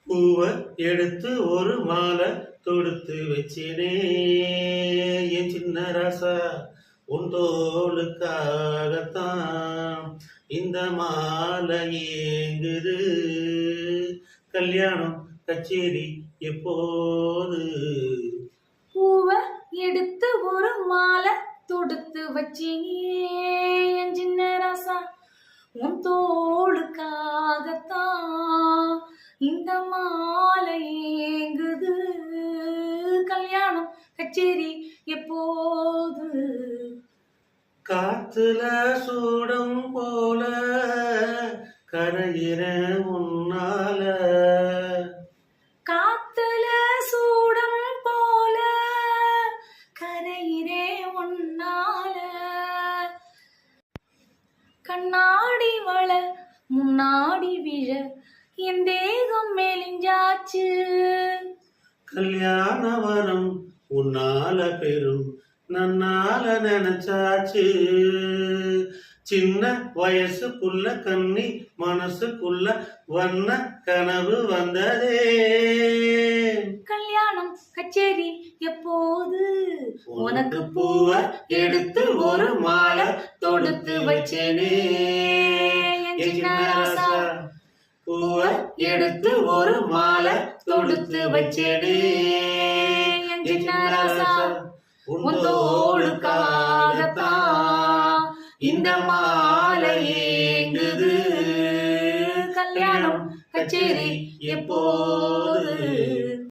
பூவ எடுத்து ஒரு மாலை தொடுத்து வச்சினே என் சின்ன ராசா உன் தோளுக்காகத்தான் இந்த மாலை ஏங்குது. கல்யாணம் கச்சேரி எப்போது? பூவ எடுத்து ஒரு மாலை தொடுத்து வச்சினே என் சின்ன ராசா உன் தோளுக்காகத்தான் இந்த மாலை ஏங்குது. கல்யாணம் கச்சேரி எப்போது? காத்துல சூடம் போல கரையிற உன்னால, காத்துல சூடம் போல கரையிறே உன்னால, கண்ணாடி வள முன்னாடி விழ என் தேகம் மெலிஞ்சாச்சு. கல்யாண வரம் உன்னால பெரும் நன்னால நினைச்சாச்சு. சின்ன வயசுக்குள்ள கண்ணி மனசுக்குள்ள வண்ண கனவு வந்ததே. கல்யாணம் கச்சேரி எப்போது? உனக்கு பூவ எடுத்து ஒரு மாலை தொடுத்து வச்சேனே என் சின்ன ராசா. பூவ எடுத்து ஒரு மாலை தொடுத்து வச்சேனே என் சின்ன ராசா. உன் தோளுக்காகத்தான் இந்த மாலை ஏங்குது. கல்யாணம் கச்சேரி எப்போது?